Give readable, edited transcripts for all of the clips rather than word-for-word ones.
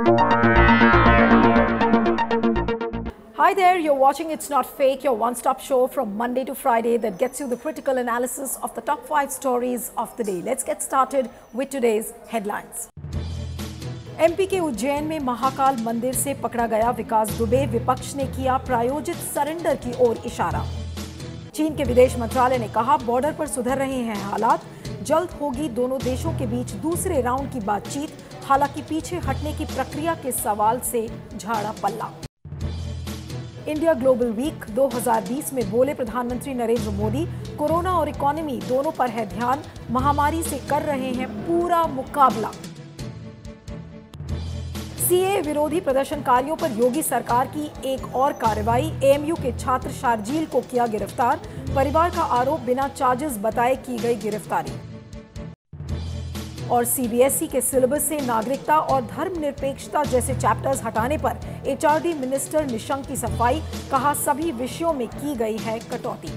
Hi there, you're watching It's Not Fake, your one-stop show from Monday to Friday that gets you the critical analysis of the top 5 stories of the day. Let's get started with today's headlines. MP के उज्जैन में महाकाल मंदिर से पकड़ा गया विकास दुबे, विपक्ष ने किया प्रायोजित सरेंडर की ओर इशारा। चीन के विदेश मंत्रालय ने कहा बॉर्डर पर सुधर रहे हैं हालात, जल्द होगी दोनों देशों के बीच दूसरे राउंड की बातचीत, हालांकि पीछे हटने की प्रक्रिया के सवाल से झाड़ा पल्ला। इंडिया ग्लोबल वीक 2020 में बोले प्रधानमंत्री नरेंद्र मोदी, कोरोना और इकोनॉमी दोनों पर है ध्यान, महामारी से कर रहे हैं पूरा मुकाबला। सीए विरोधी प्रदर्शनकारियों पर योगी सरकार की एक और कार्रवाई, एएमयू के छात्र शार्जील को किया गिरफ्तार, परिवार का आरोप बिना चार्जेस बताए की गई गिरफ्तारी। और सीबीएसई के सिलेबस से नागरिकता और धर्मनिरपेक्षता जैसे चैप्टर्स हटाने पर एचआरडी मिनिस्टर निशंक की सफाई, कहा सभी विषयों में की गई है कटौती।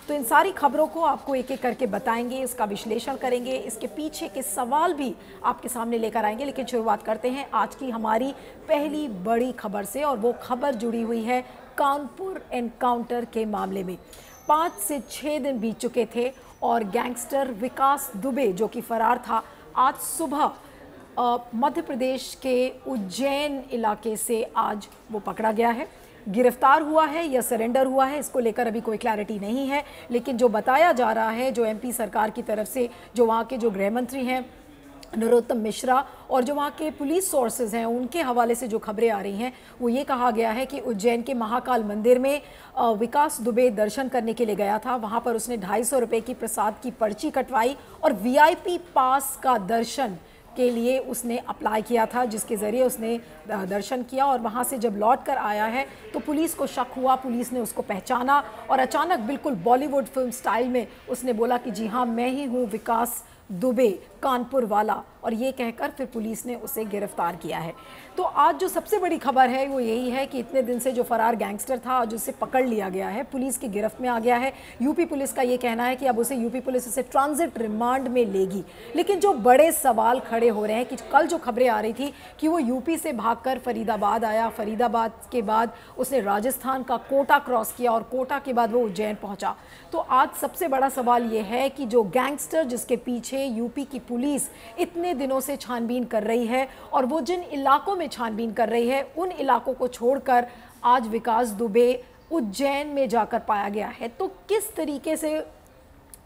तो इन सारी खबरों को आपको एक एक करके बताएंगे, इसका विश्लेषण करेंगे, इसके पीछे के सवाल भी आपके सामने लेकर आएंगे। लेकिन शुरुआत करते हैं आज की हमारी पहली बड़ी खबर से, और वो खबर जुड़ी हुई है कानपुर एनकाउंटर के मामले में। 5 से 6 दिन बीत चुके थे और गैंगस्टर विकास दुबे, जो कि फरार था, आज सुबह मध्य प्रदेश के उज्जैन इलाके से आज वो पकड़ा गया है। गिरफ्तार हुआ है या सरेंडर हुआ है, इसको लेकर अभी कोई क्लैरिटी नहीं है, लेकिन जो बताया जा रहा है, जो एमपी सरकार की तरफ से, जो वहाँ के जो गृह मंत्री हैं नरोत्तम मिश्रा और जो वहाँ के पुलिस सोर्सेज हैं, उनके हवाले से जो खबरें आ रही हैं, वो ये कहा गया है कि उज्जैन के महाकाल मंदिर में विकास दुबे दर्शन करने के लिए गया था। वहाँ पर उसने 250 रुपये की प्रसाद की पर्ची कटवाई और वीआईपी पास का दर्शन के लिए उसने अप्लाई किया था, जिसके ज़रिए उसने दर्शन किया। और वहाँ से जब लौट कर आया है तो पुलिस को शक हुआ, पुलिस ने उसको पहचाना और अचानक बिल्कुल बॉलीवुड फिल्म स्टाइल में उसने बोला कि जी हाँ, मैं ही हूँ विकास दुबे, कानपुर वाला, और ये कहकर फिर पुलिस ने उसे गिरफ्तार किया है। तो आज जो सबसे बड़ी खबर है वो यही है कि इतने दिन से जो फरार गैंगस्टर था, आज उसे पकड़ लिया गया है, पुलिस की गिरफ्त में आ गया है। यूपी पुलिस का ये कहना है कि अब उसे यूपी पुलिस उसे ट्रांजिट रिमांड में लेगी। लेकिन जो बड़े सवाल खड़े हो रहे हैं कि कल जो खबरें आ रही थी कि वो यूपी से भागकर फरीदाबाद आया, फरीदाबाद के बाद उसने राजस्थान का कोटा क्रॉस किया और कोटा के बाद वो उज्जैन पहुंचा। तो आज सबसे बड़ा सवाल ये है कि जो गैंगस्टर जिसके पीछे यूपी की पुलिस इतने दिनों से छानबीन कर रही है, और वो जिन इलाकों में छानबीन कर रही है उन इलाकों को छोड़कर आज विकास दुबे उज्जैन में जाकर पाया गया है। तो किस तरीके से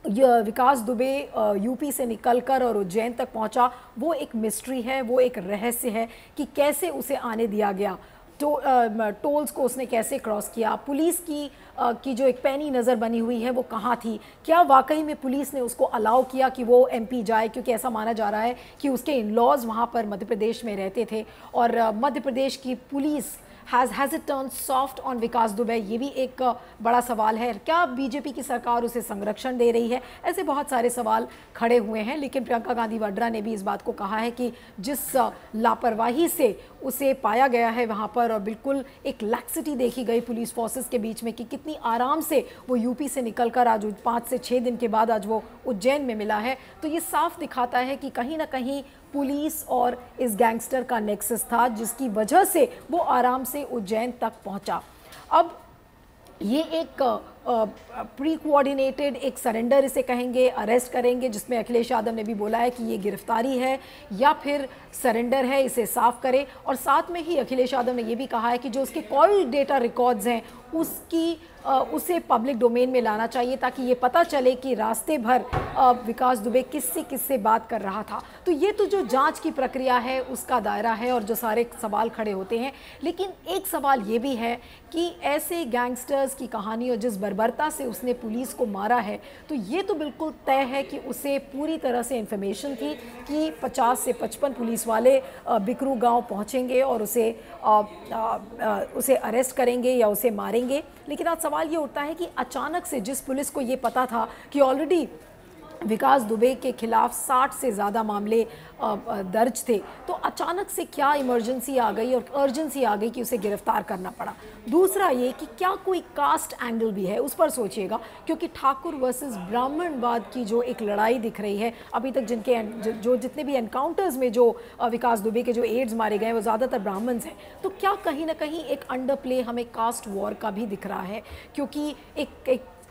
विकास दुबे यूपी से निकलकर और उज्जैन तक पहुंचा, वो एक मिस्ट्री है, वो एक रहस्य है कि कैसे उसे आने दिया गया, टोल्स को उसने कैसे क्रॉस किया, पुलिस की जो एक पैनी नज़र बनी हुई है वो कहाँ थी, क्या वाकई में पुलिस ने उसको अलाउ किया कि वो एमपी जाए, क्योंकि ऐसा माना जा रहा है कि उसके इन-लॉज वहाँ पर मध्य प्रदेश में रहते थे और मध्य प्रदेश की police has it turn soft on Vikas Dubey, ये भी एक बड़ा सवाल है। क्या बीजेपी की सरकार उसे संरक्षण दे रही है, ऐसे बहुत सारे सवाल खड़े हुए हैं। लेकिन प्रियंका गांधी वाड्रा ने भी इस बात को कहा है कि जिस लापरवाही से उसे पाया गया है वहाँ पर, और बिल्कुल एक लैक्सिटी देखी गई पुलिस फोर्सेस के बीच में कि कितनी आराम से वो यूपी से निकलकर आज 5 से 6 दिन के बाद आज वो उज्जैन में मिला है, तो ये साफ दिखाता है कि कहीं ना कहीं पुलिस और इस गैंगस्टर का नेक्सस था, जिसकी वजह से वो आराम से उज्जैन तक पहुंचा। अब ये एक प्री कोऑर्डिनेटेड एक सरेंडर इसे कहेंगे, अरेस्ट करेंगे, जिसमें अखिलेश यादव ने भी बोला है कि ये गिरफ्तारी है या फिर सरेंडर है, इसे साफ करे। और साथ में ही अखिलेश यादव ने ये भी कहा है कि जो उसके कॉल डेटा रिकॉर्ड्स हैं उसे पब्लिक डोमेन में लाना चाहिए, ताकि ये पता चले कि रास्ते भर विकास दुबे किससे बात कर रहा था। तो ये तो जो जांच की प्रक्रिया है उसका दायरा है और जो सारे सवाल खड़े होते हैं। लेकिन एक सवाल ये भी है कि ऐसे गैंगस्टर्स की कहानी और जिस बर्बरता से उसने पुलिस को मारा है, तो ये तो बिल्कुल तय है कि उसे पूरी तरह से इन्फॉर्मेशन थी कि 50 से 55 पुलिस वाले बिकरू गांव पहुंचेंगे और उसे अरेस्ट करेंगे या उसे मारेंगे। लेकिन आज सवाल ये उठता है कि अचानक से जिस पुलिस को ये पता था कि ऑलरेडी विकास दुबे के खिलाफ 60 से ज़्यादा मामले दर्ज थे, तो अचानक से क्या इमरजेंसी आ गई और अर्जेंसी आ गई कि उसे गिरफ्तार करना पड़ा। दूसरा ये कि क्या कोई कास्ट एंगल भी है, उस पर सोचिएगा, क्योंकि ठाकुर वर्सेस ब्राह्मणवाद की जो एक लड़ाई दिख रही है अभी तक, जितने भी एनकाउंटर्स में जो विकास दुबे के जो एड्स मारे गए वो ज़्यादातर ब्राह्मण्स हैं, तो क्या कहीं ना कहीं एक अंडर प्ले हमें कास्ट वॉर का भी दिख रहा है। क्योंकि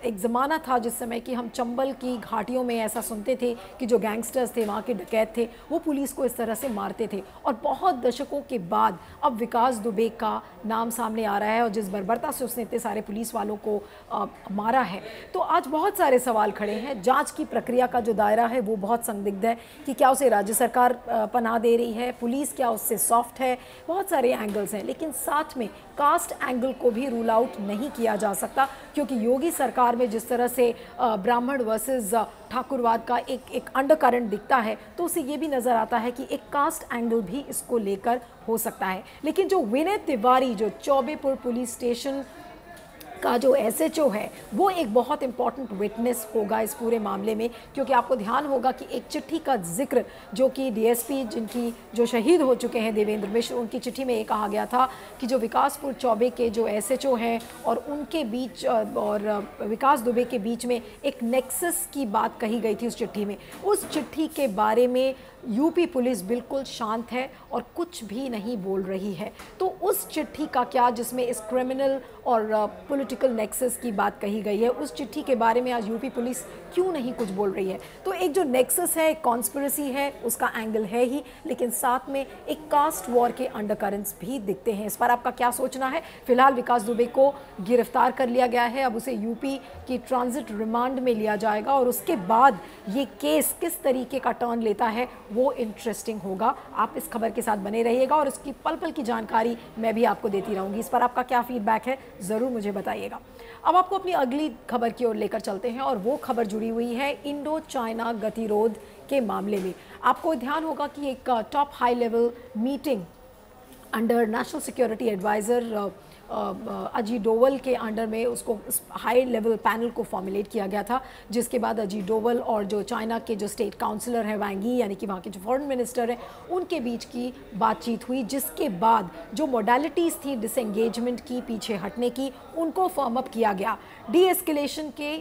एक ज़माना था जिस समय कि हम चंबल की घाटियों में ऐसा सुनते थे कि जो गैंगस्टर्स थे, वहाँ के डकैत थे, वो पुलिस को इस तरह से मारते थे, और बहुत दशकों के बाद अब विकास दुबे का नाम सामने आ रहा है और जिस बर्बरता से उसने इतने सारे पुलिस वालों को मारा है, तो आज बहुत सारे सवाल खड़े हैं। जांच की प्रक्रिया का जो दायरा है वो बहुत संदिग्ध है कि क्या उसे राज्य सरकार पनाह दे रही है, पुलिस क्या उससे सॉफ्ट है, बहुत सारे एंगल्स हैं। लेकिन साथ में कास्ट एंगल को भी रूल आउट नहीं किया जा सकता, क्योंकि योगी सरकार में जिस तरह से ब्राह्मण वर्सेस ठाकुरवाद का एक अंडरकरंट दिखता है, तो उसे ये भी नज़र आता है कि एक कास्ट एंगल भी इसको लेकर हो सकता है। लेकिन जो विनय तिवारी, जो चौबेपुर पुलिस स्टेशन का जो एसएचओ है, वो एक बहुत इंपॉर्टेंट विटनेस होगा इस पूरे मामले में, क्योंकि आपको ध्यान होगा कि एक चिट्ठी का जिक्र जो कि डीएसपी जिनकी जो शहीद हो चुके हैं देवेंद्र मिश्र, उनकी चिट्ठी में ये कहा गया था कि जो विकासपुर चौबे के जो एसएचओ हैं और उनके बीच और विकास दुबे के बीच में एक नेक्सस की बात कही गई थी उस चिट्ठी में। उस चिट्ठी के बारे में यूपी पुलिस बिल्कुल शांत है और कुछ भी नहीं बोल रही है। तो उस चिट्ठी का क्या, जिसमें इस क्रिमिनल और पॉलिटिकल नेक्सस की बात कही गई है, उस चिट्ठी के बारे में आज यूपी पुलिस क्यों नहीं कुछ बोल रही है? तो एक जो नेक्सस है, एक कॉन्स्पिरेसी है, उसका एंगल है ही, लेकिन साथ में एक कास्ट वॉर के अंडरकरेंट्स भी दिखते हैं। इस पर आपका क्या सोचना है? फिलहाल विकास दुबे को गिरफ्तार कर लिया गया है, अब उसे यूपी की ट्रांजिट रिमांड में लिया जाएगा और उसके बाद ये केस किस तरीके का टर्न लेता है वो इंटरेस्टिंग होगा। आप इस खबर के साथ बने रहिएगा और इसकी पल पल की जानकारी मैं भी आपको देती रहूंगी। इस पर आपका क्या फीडबैक है ज़रूर मुझे बताइएगा। अब आपको अपनी अगली खबर की ओर लेकर चलते हैं और वो खबर जुड़ी हुई है इंडो चाइना गतिरोध के मामले में। आपको ध्यान होगा कि एक top high level meeting under national security advisor Ajit Doval के अंडर में उसको हाई लेवल पैनल को फॉर्मुलेट किया गया था, जिसके बाद अजीत डोवल और जो चाइना के जो स्टेट काउंसलर है वांग यी, यानी कि वहाँ के जो फॉरेन मिनिस्टर हैं, उनके बीच की बातचीत हुई, जिसके बाद जो मोडालिटीज़ थी डिसएंगेजमेंट की, पीछे हटने की, उनको फर्म अप किया गया। डी एस्केलेशन के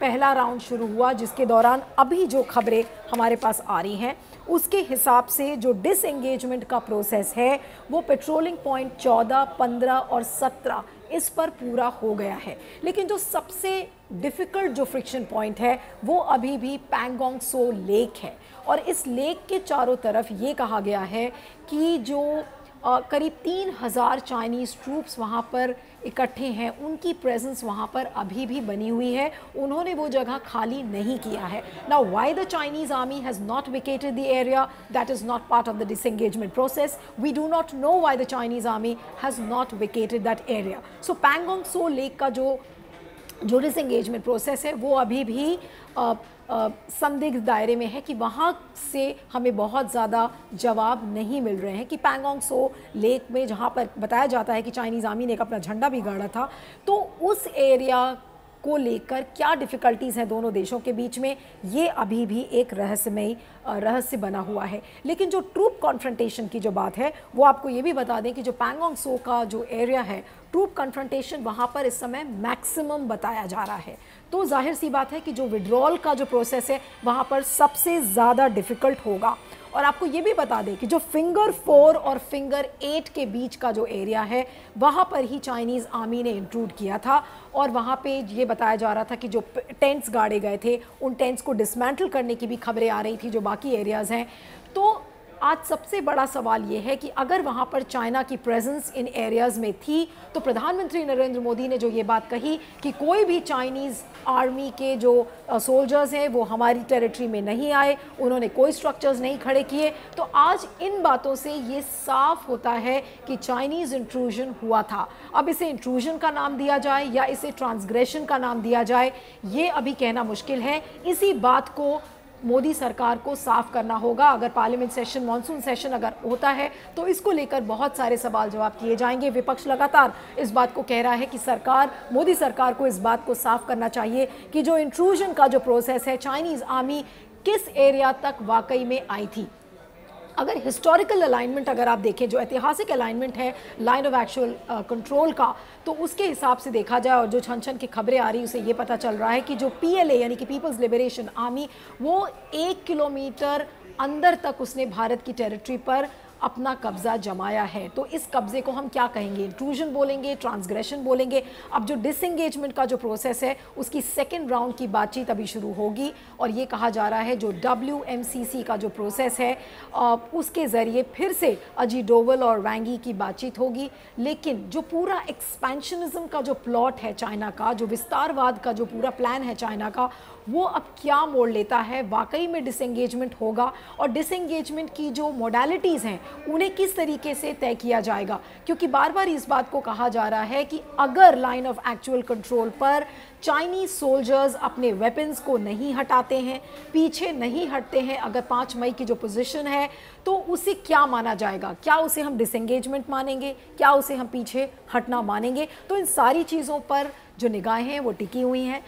पहला राउंड शुरू हुआ, जिसके दौरान अभी जो खबरें हमारे पास आ रही हैं उसके हिसाब से जो डिसएंगेजमेंट का प्रोसेस है वो पेट्रोलिंग पॉइंट 14, 15 और 17 इस पर पूरा हो गया है। लेकिन जो सबसे डिफ़िकल्ट जो फ्रिक्शन पॉइंट है वो अभी भी पैंगोंग सो लेक है, और इस लेक के चारों तरफ ये कहा गया है कि जो करीब 3000 चाइनीज़ ट्रूप्स वहाँ पर इकट्ठे हैं, उनकी प्रेजेंस वहाँ पर अभी भी बनी हुई है, उन्होंने वो जगह खाली नहीं किया है। Now why the Chinese army has not vacated the area, that is not part of the disengagement process. We do not know why the Chinese army has not vacated that area. So Pangong Tso lake का जो disengagement process है वो अभी भी संदिग्ध दायरे में है कि वहाँ से हमें बहुत ज़्यादा जवाब नहीं मिल रहे हैं कि पैंगोंग सो लेक में, जहाँ पर बताया जाता है कि चाइनीज़ आर्मी ने एक अपना झंडा भी गाड़ा था, तो उस एरिया को लेकर क्या डिफ़िकल्टीज़ हैं दोनों देशों के बीच में, ये अभी भी एक रहस्य बना हुआ है। लेकिन जो ट्रूप कॉन्फ्रंटेशन की जो बात है वो आपको ये भी बता दें कि जो पैंगोंग सो का जो एरिया है, ट्रूप कन्फ्रंटेशन वहाँ पर इस समय मैक्सिमम बताया जा रहा है। तो जाहिर सी बात है कि जो विड्रॉल का जो प्रोसेस है वहाँ पर सबसे ज़्यादा डिफ़िकल्ट होगा। और आपको ये भी बता दें कि जो फिंगर 4 और फिंगर 8 के बीच का जो एरिया है वहाँ पर ही चाइनीज़ आर्मी ने इंट्रूड किया था, और वहाँ पे ये बताया जा रहा था कि जो टेंट्स गाड़े गए थे उन टेंट्स को डिसमेंटल करने की भी खबरें आ रही थी जो बाकी एरियाज़ हैं। तो आज सबसे बड़ा सवाल ये है कि अगर वहाँ पर चाइना की प्रेजेंस इन एरियाज़ में थी तो प्रधानमंत्री नरेंद्र मोदी ने जो ये बात कही कि कोई भी चाइनीज़ आर्मी के जो सोल्जर्स हैं वो हमारी टेरिटरी में नहीं आए, उन्होंने कोई स्ट्रक्चर्स नहीं खड़े किए, तो आज इन बातों से ये साफ होता है कि चाइनीज़ इंट्रूजन हुआ था। अब इसे इंट्रूजन का नाम दिया जाए या इसे ट्रांसग्रेशन का नाम दिया जाए, ये अभी कहना मुश्किल है। इसी बात को मोदी सरकार को साफ करना होगा। अगर पार्लियामेंट सेशन, मॉनसून सेशन अगर होता है तो इसको लेकर बहुत सारे सवाल जवाब किए जाएंगे। विपक्ष लगातार इस बात को कह रहा है कि मोदी सरकार को इस बात को साफ करना चाहिए कि जो इंट्रूजन का जो प्रोसेस है, चाइनीज आर्मी किस एरिया तक वाकई में आई थी। अगर हिस्टोरिकल अलाइनमेंट अगर आप देखें, जो ऐतिहासिक अलाइनमेंट है लाइन ऑफ एक्चुअल कंट्रोल का, तो उसके हिसाब से देखा जाए और जो छन छन की खबरें आ रही उसे ये पता चल रहा है कि जो PLA यानी कि पीपल्स लिबरेशन आर्मी, वो 1 किलोमीटर अंदर तक उसने भारत की टेरिटरी पर अपना कब्जा जमाया है। तो इस कब्जे को हम क्या कहेंगे? इंट्रूजन बोलेंगे, ट्रांसग्रेशन बोलेंगे। अब जो डिसएंगेजमेंट का जो प्रोसेस है उसकी सेकेंड राउंड की बातचीत अभी शुरू होगी और ये कहा जा रहा है जो WMCC का जो प्रोसेस है उसके ज़रिए फिर से अजीत डोवल और वांगी की बातचीत होगी। लेकिन जो पूरा एक्सपेंशनिज्म का जो प्लॉट है चाइना का, जो विस्तारवाद का जो पूरा प्लान है चाइना का, वो अब क्या मोड़ लेता है? वाकई में डिसएंगेजमेंट होगा और डिसएंगेजमेंट की जो मोडालिटीज़ हैं उन्हें किस तरीके से तय किया जाएगा? क्योंकि बार बार इस बात को कहा जा रहा है कि अगर लाइन ऑफ एक्चुअल कंट्रोल पर चाइनीज सोल्जर्स अपने वेपन्स को नहीं हटाते हैं, पीछे नहीं हटते हैं, अगर 5 मई की जो पोजीशन है तो उसे क्या माना जाएगा? क्या उसे हम डिसएंगेजमेंट मानेंगे? क्या उसे हम पीछे हटना मानेंगे? तो इन सारी चीज़ों पर जो निगाहें हैं वो टिकी हुई हैं।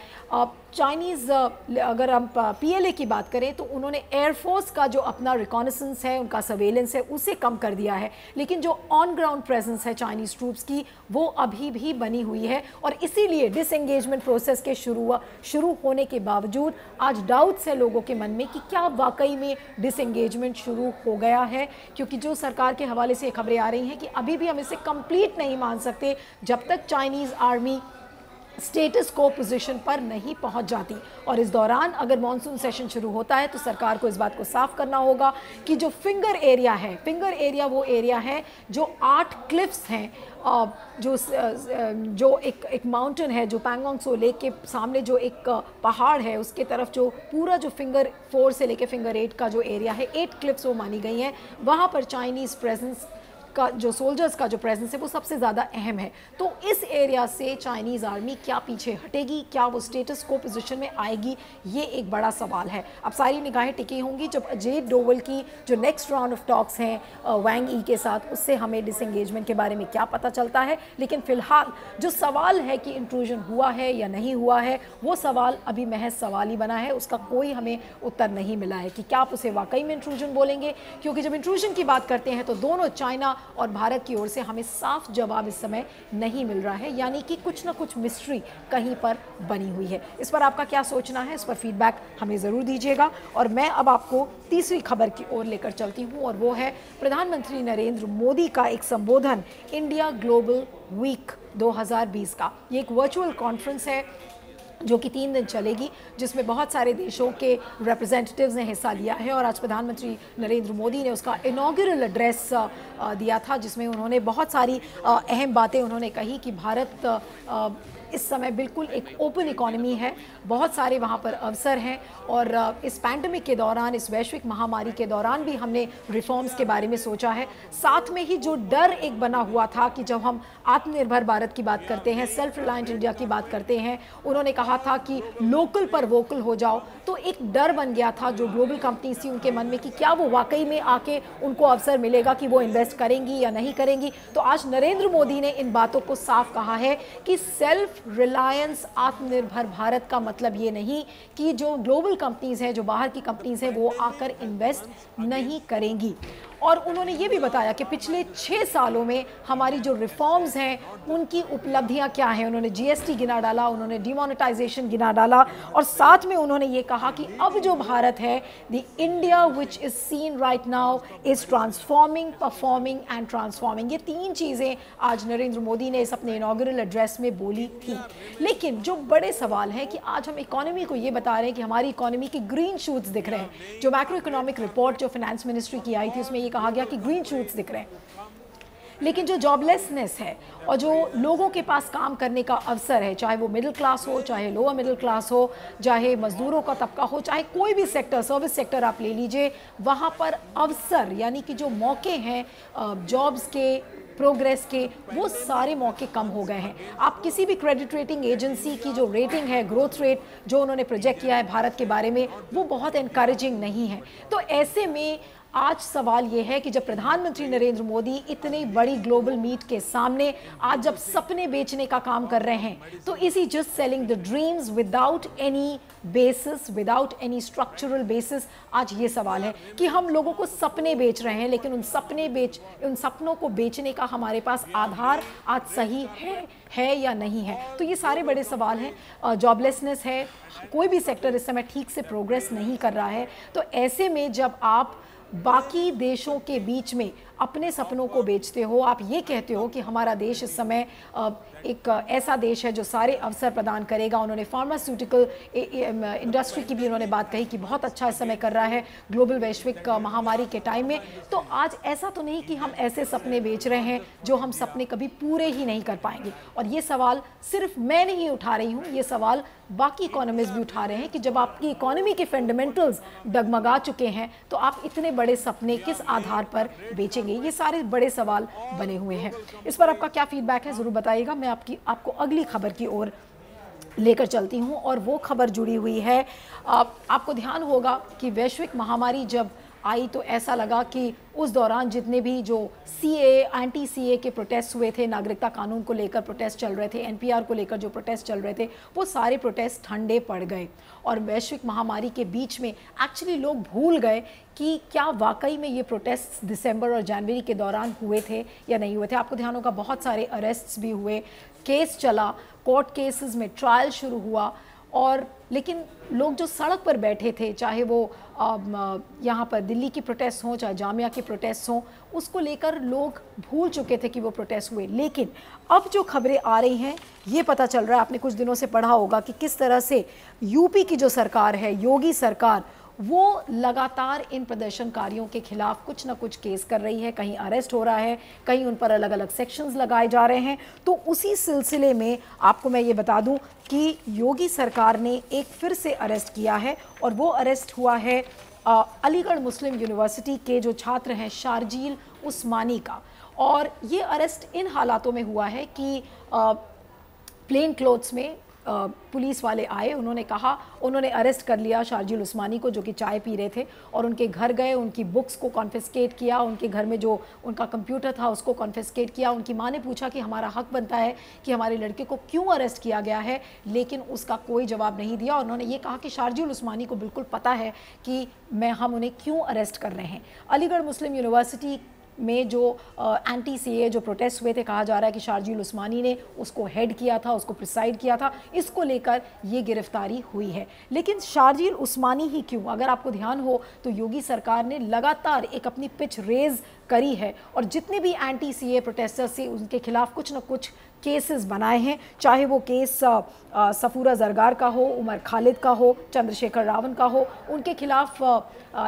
चाइनीज़ अगर हम PLA की बात करें तो उन्होंने एयरफोर्स का जो अपना रिकॉनेसेंस है, उनका सर्वेलेंस है, उसे कम कर दिया है। लेकिन जो ऑन ग्राउंड प्रेजेंस है चाइनीज़ ट्रूप्स की, वो अभी भी बनी हुई है और इसीलिए डिसएंगेजमेंट प्रोसेस के शुरू होने के बावजूद आज डाउट्स है लोगों के मन में कि क्या वाकई में डिसएंगेजमेंट शुरू हो गया है। क्योंकि जो सरकार के हवाले से खबरें आ रही हैं कि अभी भी हम इसे कंप्लीट नहीं मान सकते जब तक चाइनीज़ आर्मी स्टेटस को पोजीशन पर नहीं पहुंच जाती। और इस दौरान अगर मॉनसून सेशन शुरू होता है तो सरकार को इस बात को साफ करना होगा कि जो फिंगर एरिया है, फिंगर एरिया वो एरिया है जो 8 क्लिफ्स हैं, जो एक माउंटेन है, जो पैंगोंग त्सो लेक के सामने जो एक पहाड़ है उसके तरफ जो पूरा जो फिंगर 4 से लेके फिंगर 8 का जो एरिया है, 8 क्लिफ्स वो मानी गई हैं। वहाँ पर चाइनीज़ प्रेजेंस का जो सोल्जर्स का जो प्रेजेंस है वो सबसे ज़्यादा अहम है। तो इस एरिया से चाइनीज़ आर्मी क्या पीछे हटेगी? क्या वो स्टेटस को पोजीशन में आएगी? ये एक बड़ा सवाल है। अब सारी निगाहें टिकी होंगी जब अजीत डोवल की जो नेक्स्ट राउंड ऑफ टॉक्स हैं वांग ई के साथ, उससे हमें डिसएंगेजमेंट के बारे में क्या पता चलता है। लेकिन फ़िलहाल जो सवाल है कि इंट्रूजन हुआ है या नहीं हुआ है, वो सवाल अभी महज सवाल ही बना है, उसका कोई हमें उत्तर नहीं मिला है कि क्या आप उसे वाकई में इंट्रूजन बोलेंगे। क्योंकि जब इंट्रूजन की बात करते हैं तो दोनों चाइना और भारत की ओर से हमें साफ जवाब इस समय नहीं मिल रहा है, यानी कि कुछ ना कुछ मिस्ट्री कहीं पर बनी हुई है। इस पर आपका क्या सोचना है, इस पर फीडबैक हमें ज़रूर दीजिएगा। और मैं अब आपको तीसरी खबर की ओर लेकर चलती हूँ और वो है प्रधानमंत्री नरेंद्र मोदी का एक संबोधन इंडिया ग्लोबल वीक 2020 का। ये एक वर्चुअल कॉन्फ्रेंस है जो कि 3 दिन चलेगी, जिसमें बहुत सारे देशों के रिप्रेजेंटेटिव्स ने हिस्सा लिया है। और आज प्रधानमंत्री नरेंद्र मोदी ने उसका इनॉग्रल एड्रेस दिया था, जिसमें उन्होंने बहुत सारी अहम बातें उन्होंने कही कि भारत इस समय बिल्कुल एक ओपन इकोनॉमी है, बहुत सारे वहाँ पर अवसर हैं। और इस पैंडमिक के दौरान, इस वैश्विक महामारी के दौरान भी हमने रिफॉर्म्स के बारे में सोचा है। साथ में ही जो डर एक बना हुआ था कि जब हम आत्मनिर्भर भारत की बात करते हैं, सेल्फ रिलायंट इंडिया की बात करते हैं, उन्होंने कहा था कि लोकल पर वोकल हो जाओ। तो एक डर बन गया था जो ग्लोबल कंपनीज थी उनके मन में कि क्या वो वाकई में आके उनको अवसर मिलेगा कि वो इन्वेस्ट करेंगी या नहीं करेंगी। तो आज नरेंद्र मोदी ने इन बातों को साफ कहा है कि सेल्फ रिलायंस, आत्मनिर्भर भारत का मतलब ये नहीं कि जो ग्लोबल कंपनीज हैं, जो बाहर की कंपनीज हैं, वो आकर इन्वेस्ट नहीं करेंगी। और उन्होंने ये भी बताया कि पिछले 6 सालों में हमारी जो रिफॉर्म्स हैं उनकी उपलब्धियां क्या हैं। उन्होंने GST गिना डाला, उन्होंने डिमोनेटाइजेशन गिना डाला और साथ में उन्होंने ये कहा कि अब जो भारत है, the India which is seen right now is transforming, performing and transforming. ये 3 चीज़ें आज नरेंद्र मोदी ने इस अपने इनॉग्रल एड्रेस में बोली थी। लेकिन जो बड़े सवाल है कि आज हम इकोनॉमी को ये बता रहे हैं कि हमारी इकोनॉमी के ग्रीन शूट्स दिख रहे हैं। जो मैक्रो इकोनॉमिक रिपोर्ट जो फाइनेंस मिनिस्ट्री की आई थी उसमें ये कहा गया कि ग्रीन शूट्स दिख रहे हैं। लेकिन जो जॉबलेसनेस है और जो लोगों के पास काम करने का अवसर है, चाहे वो मिडिल क्लास हो, चाहे लोअर मिडिल क्लास हो, चाहे मजदूरों का तबका हो, चाहे कोई भी सेक्टर, सर्विस सेक्टर आप ले लीजिए, वहाँ पर अवसर यानी कि जो मौके हैं जॉब्स के, प्रोग्रेस के, वो सारे मौके कम हो गए हैं। आप किसी भी क्रेडिट रेटिंग एजेंसी की जो रेटिंग है, ग्रोथ रेट जो उन्होंने प्रोजेक्ट किया है भारत के बारे में, वो बहुत एनकरेजिंग नहीं है। तो ऐसे में आज सवाल ये है कि जब प्रधानमंत्री नरेंद्र मोदी इतनी बड़ी ग्लोबल मीट के सामने आज जब सपने बेचने का काम कर रहे हैं, तो is he just selling the dreams without any basis, without any structural basis? आज ये सवाल है कि हम लोगों को सपने बेच रहे हैं, लेकिन उन सपनों को बेचने का हमारे पास आधार आज सही है या नहीं है? तो ये सारे बड़े सवाल हैं। जॉबलेसनेस है, कोई भी सेक्टर इस समय ठीक से प्रोग्रेस नहीं कर रहा है। तो ऐसे में जब आप बाकी देशों के बीच में अपने सपनों को बेचते हो, आप ये कहते हो कि हमारा देश इस समय एक ऐसा देश है जो सारे अवसर प्रदान करेगा। उन्होंने फार्मास्यूटिकल इंडस्ट्री की भी उन्होंने बात कही कि बहुत अच्छा इस समय कर रहा है ग्लोबल वैश्विक महामारी के टाइम में। तो आज ऐसा तो नहीं कि हम ऐसे सपने बेच रहे हैं जो हम सपने कभी पूरे ही नहीं कर पाएंगे। और ये सवाल सिर्फ मैं नहीं उठा रही हूँ, ये सवाल बाकी इकोनॉमिस्ट भी उठा रहे हैं कि जब आपकी इकोनॉमी के फंडामेंटल्स डगमगा चुके हैं तो आप इतने बड़े सपने किस आधार पर बेचेंगे? ये सारे बड़े सवाल बने हुए हैं। इस पर आपका क्या फीडबैक है ज़रूर बताइएगा। मैं आपको अगली खबर की ओर लेकर चलती हूं और वो खबर जुड़ी हुई है, आपको ध्यान होगा कि वैश्विक महामारी जब आई तो ऐसा लगा कि उस दौरान जितने भी जो सीए, एंटी सीए के प्रोटेस्ट हुए थे, नागरिकता कानून को लेकर प्रोटेस्ट चल रहे थे, एनपीआर को लेकर जो प्रोटेस्ट चल रहे थे, वो सारे प्रोटेस्ट ठंडे पड़ गए। और वैश्विक महामारी के बीच में एक्चुअली लोग भूल गए कि क्या वाकई में ये प्रोटेस्ट दिसंबर और जनवरी के दौरान हुए थे या नहीं हुए थे। आपको ध्यान होगा बहुत सारे अरेस्ट्स भी हुए, केस चला, कोर्ट केसेस में ट्रायल शुरू हुआ, और लेकिन लोग जो सड़क पर बैठे थे, चाहे वो यहाँ पर दिल्ली की प्रोटेस्ट हो, चाहे जामिया की प्रोटेस्ट हो, उसको लेकर लोग भूल चुके थे कि वो प्रोटेस्ट हुए। लेकिन अब जो खबरें आ रही हैं, ये पता चल रहा है, आपने कुछ दिनों से पढ़ा होगा कि किस तरह से यूपी की जो सरकार है, योगी सरकार, वो लगातार इन प्रदर्शनकारियों के खिलाफ कुछ ना कुछ केस कर रही है। कहीं अरेस्ट हो रहा है, कहीं उन पर अलग अलग सेक्शंस लगाए जा रहे हैं। तो उसी सिलसिले में आपको मैं ये बता दूं कि योगी सरकार ने एक फिर से अरेस्ट किया है, और वो अरेस्ट हुआ है अलीगढ़ मुस्लिम यूनिवर्सिटी के जो छात्र हैं शारजील उस्मानी का। और ये अरेस्ट इन हालातों में हुआ है कि प्लेन क्लोथ्स में पुलिस वाले आए, उन्होंने अरेस्ट कर लिया शारजील उस्मानी को, जो कि चाय पी रहे थे, और उनके घर गए, उनकी बुक्स को कॉन्फिस्केट किया, उनके घर में जो उनका कंप्यूटर था उसको कॉन्फिस्केट किया। उनकी माँ ने पूछा कि हमारा हक बनता है कि हमारे लड़के को क्यों अरेस्ट किया गया है, लेकिन उसका कोई जवाब नहीं दिया। और उन्होंने ये कहा कि शारजील उस्मानी को बिल्कुल पता है कि हम उन्हें क्यों अरेस्ट कर रहे हैं। अलीगढ़ मुस्लिम यूनिवर्सिटी में जो एंटी सीए जो प्रोटेस्ट हुए थे, कहा जा रहा है कि शारजील उस्मानी ने उसको हेड किया था, उसको प्रिसाइड किया था, इसको लेकर ये गिरफ्तारी हुई है। लेकिन शारजील उस्मानी ही क्यों? अगर आपको ध्यान हो तो योगी सरकार ने लगातार एक अपनी पिच रेज करी है, और जितने भी एंटी सीए प्रोटेस्टर्स थे उनके खिलाफ कुछ न कुछ केसेस बनाए हैं, चाहे वो केस सफूरा जरगार का हो, उमर खालिद का हो, चंद्रशेखर रावण का हो, उनके खिलाफ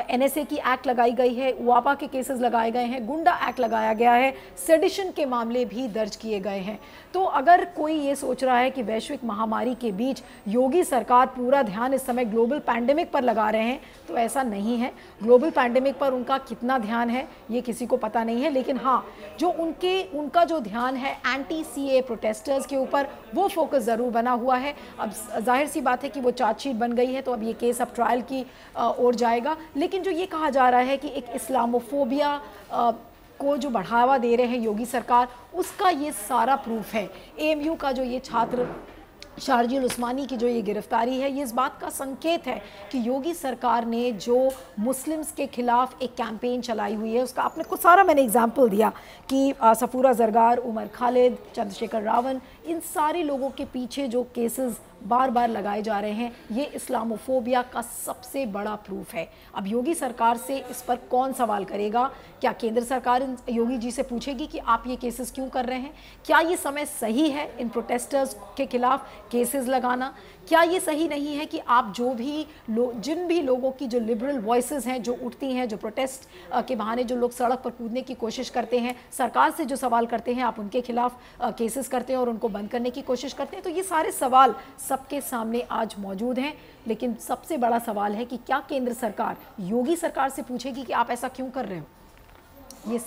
एनएसए की एक्ट लगाई गई है, उआपा के केसेस लगाए गए हैं, गुंडा एक्ट लगाया गया है, सेडिशन के मामले भी दर्ज किए गए हैं। तो अगर कोई ये सोच रहा है कि वैश्विक महामारी के बीच योगी सरकार पूरा ध्यान इस समय ग्लोबल पैंडेमिक पर लगा रहे हैं, तो ऐसा नहीं है। ग्लोबल पैंडेमिक पर उनका कितना ध्यान है ये किसी को पता नहीं है, लेकिन हाँ, जो उनका जो ध्यान है एंटी सीए प्रोटेस्टर्स के ऊपर, वो फोकस ज़रूर बना हुआ है। अब जाहिर सी बात है कि वो चार्जशीट बन गई है, तो अब ये केस अब ट्रायल की ओर जाएगा। लेकिन जो ये कहा जा रहा है कि एक इस्लामोफोबिया को जो बढ़ावा दे रहे हैं योगी सरकार, उसका ये सारा प्रूफ है। एएमयू का जो ये छात्र शारजील उस्मानी की जो ये गिरफ्तारी है, ये इस बात का संकेत है कि योगी सरकार ने जो मुस्लिम्स के खिलाफ एक कैंपेन चलाई हुई है, उसका आपने कुछ सारा मैंने एग्जाम्पल दिया कि सफूरा जरगार, उमर खालिद, चंद्रशेखर रावण, इन सारे लोगों के पीछे जो केसेस बार बार लगाए जा रहे हैं, ये इस्लामोफोबिया का सबसे बड़ा प्रूफ है। अब योगी सरकार से इस पर कौन सवाल करेगा? क्या केंद्र सरकार योगी जी से पूछेगी कि आप ये केसेस क्यों कर रहे हैं? क्या ये समय सही है इन प्रोटेस्टर्स के खिलाफ केसेस लगाना? क्या ये सही नहीं है कि आप जो भी जिन भी लोगों की जो लिबरल वॉइसेस हैं, जो उठती हैं, जो प्रोटेस्ट के बहाने जो लोग सड़क पर कूदने की कोशिश करते हैं, सरकार से जो सवाल करते हैं, आप उनके खिलाफ केसेस करते हैं और उनको बंद करने की कोशिश करते हैं? तो ये सारे सवाल सबके सामने आज मौजूद हैं। लेकिन सबसे बड़ा सवाल है कि क्या केंद्र सरकार योगी सरकार से पूछेगी कि आप ऐसा क्यों कर रहे हो? ये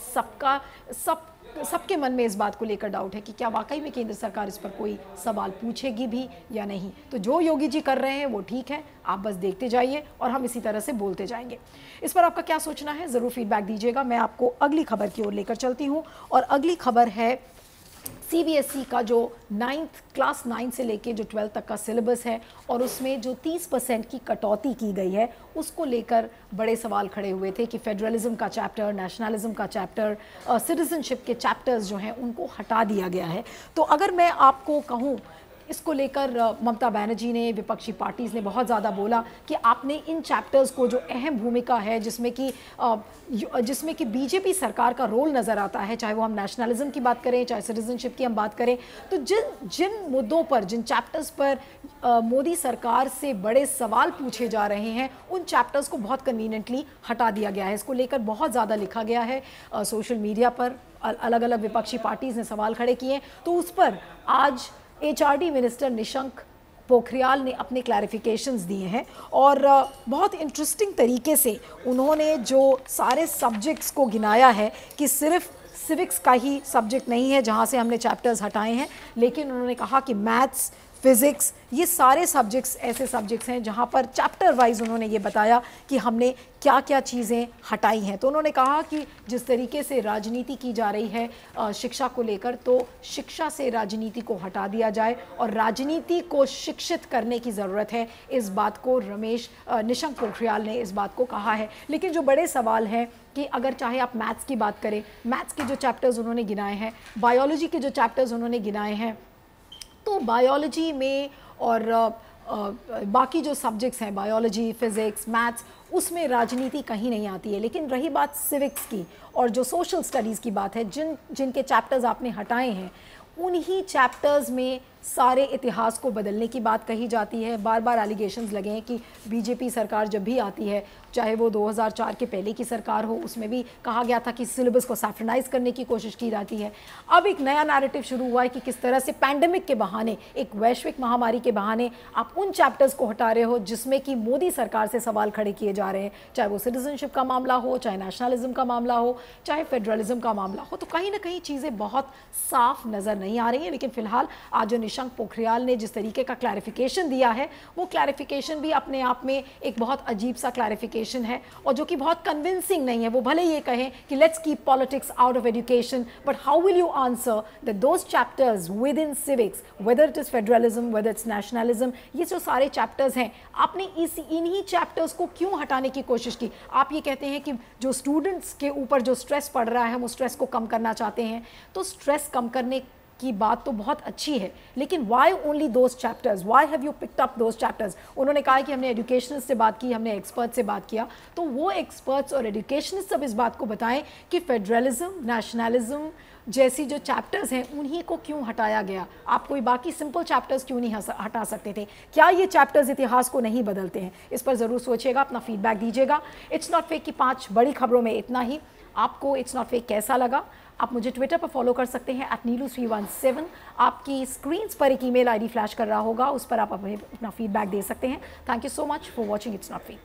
सबके मन में इस बात को लेकर डाउट है कि क्या वाकई में केंद्र सरकार इस पर कोई सवाल पूछेगी भी या नहीं। तो जो योगी जी कर रहे हैं वो ठीक है, आप बस देखते जाइए और हम इसी तरह से बोलते जाएंगे। इस पर आपका क्या सोचना है, ज़रूर फीडबैक दीजिएगा। मैं आपको अगली खबर की ओर लेकर चलती हूँ और अगली खबर है सीबीएसई का जो क्लास 9 से लेके जो 12 तक का सिलेबस है और उसमें जो 30% की कटौती की गई है, उसको लेकर बड़े सवाल खड़े हुए थे कि फेडरलिज्म का चैप्टर, नेशनलिज्म का चैप्टर, सिटीजनशिप के चैप्टर्स जो हैं उनको हटा दिया गया है। तो अगर मैं आपको कहूँ, इसको लेकर ममता बनर्जी ने, विपक्षी पार्टीज़ ने बहुत ज़्यादा बोला कि आपने इन चैप्टर्स को, जो अहम भूमिका है जिसमें कि बीजेपी सरकार का रोल नज़र आता है, चाहे वो हम नेशनलिज्म की बात करें, चाहे सिटीजनशिप की हम बात करें, तो जिन मुद्दों पर, जिन चैप्टर्स पर मोदी सरकार से बड़े सवाल पूछे जा रहे हैं, उन चैप्टर्स को बहुत कन्वीनियंटली हटा दिया गया है। इसको लेकर बहुत ज़्यादा लिखा गया है सोशल मीडिया पर, अलग अलग विपक्षी पार्टीज़ ने सवाल खड़े किए। तो उस पर आज एचआरडी मिनिस्टर निशंक पोखरियाल ने अपने क्लैरिफिकेशंस दिए हैं और बहुत इंटरेस्टिंग तरीके से उन्होंने जो सारे सब्जेक्ट्स को गिनाया है कि सिर्फ सिविक्स का ही सब्जेक्ट नहीं है जहां से हमने चैप्टर्स हटाए हैं, लेकिन उन्होंने कहा कि मैथ्स, फिज़िक्स, ये सारे सब्जेक्ट्स ऐसे सब्जेक्ट्स हैं जहाँ पर चैप्टर वाइज उन्होंने ये बताया कि हमने क्या क्या चीज़ें हटाई हैं। तो उन्होंने कहा कि जिस तरीके से राजनीति की जा रही है शिक्षा को लेकर, तो शिक्षा से राजनीति को हटा दिया जाए और राजनीति को शिक्षित करने की ज़रूरत है। इस बात को निशंक पोखरियाल ने इस बात को कहा है। लेकिन जो बड़े सवाल हैं कि अगर चाहे आप मैथ्स की बात करें, मैथ्स के जो चैप्टर्स उन्होंने गिनाए हैं, बायोलॉजी के जो चैप्टर्स उन्होंने गिनाए हैं, तो बायोलॉजी में और बाकी जो सब्जेक्ट्स हैं, बायोलॉजी, फिज़िक्स, मैथ्स, उसमें राजनीति कहीं नहीं आती है। लेकिन रही बात सिविक्स की और जो सोशल स्टडीज़ की बात है, जिनके चैप्टर्स आपने हटाए हैं, उन्हीं चैप्टर्स में सारे इतिहास को बदलने की बात कही जाती है। बार बार एलिगेशंस लगे हैं कि बीजेपी सरकार जब भी आती है, चाहे वो 2004 के पहले की सरकार हो, उसमें भी कहा गया था कि सिलेबस को सैफ्रनाइज करने की कोशिश की जाती है। अब एक नया नैरेटिव शुरू हुआ है कि किस तरह से पैंडेमिक के बहाने, एक वैश्विक महामारी के बहाने आप उन चैप्टर्स को हटा रहे हो जिसमें कि मोदी सरकार से सवाल खड़े किए जा रहे हैं, चाहे वो सिटीजनशिप का मामला हो, चाहे नेशनलिज्म का मामला हो, चाहे फेडरलिज्म का मामला हो। तो कहीं ना कहीं चीज़ें बहुत साफ नज़र नहीं आ रही हैं। लेकिन फिलहाल आज निशंक पोखरियाल ने जिस तरीके का क्लैरिफिकेशन दिया है, वो क्लैरिफिकेशन भी अपने आप में एक बहुत अजीब सा क्लैरिफिकेशन है और जो कि बहुत कन्विंसिंग नहीं है। वो भले ये कहें कि let's keep politics out of education, but how will you answer that those chapters with in civics, whether it is federalism, whether it's nationalism, ये जो सारे चैप्टर्स हैं, आपने इन्हीं चैप्टर्स को क्यों हटाने की कोशिश की? आप ये कहते हैं कि जो स्टूडेंट्स के ऊपर जो स्ट्रेस पड़ रहा है, हम उस स्ट्रेस को कम करना चाहते हैं। तो स्ट्रेस कम करने की बात तो बहुत अच्छी है, लेकिन why only those chapters, why have you picked up those chapters? उन्होंने कहा कि हमने एजुकेशनिस्ट से बात की, हमने एक्सपर्ट से बात किया, तो वो एक्सपर्ट्स और एजुकेशनिस्ट सब इस बात को बताएं कि फेडरलिज्म, नेशनलिज्म जैसी जो चैप्टर्स हैं उन्हीं को क्यों हटाया गया। आप कोई बाकी सिंपल चैप्टर्स क्यों नहीं हटा सकते थे? क्या ये चैप्टर्स इतिहास को नहीं बदलते हैं? इस पर ज़रूर सोचिएगा, अपना फीडबैक दीजिएगा। इट्स नॉट फेक की 5 बड़ी खबरों में इतना ही। आपको इट्स नॉट फेक कैसा लगा? आप मुझे ट्विटर पर फॉलो कर सकते हैं @neelu317। आपकी स्क्रीन्स पर एक ईमेल आईडी फ्लैश कर रहा होगा, उस पर आप अपना फीडबैक दे सकते हैं। Thank you so much for watching it's not fake.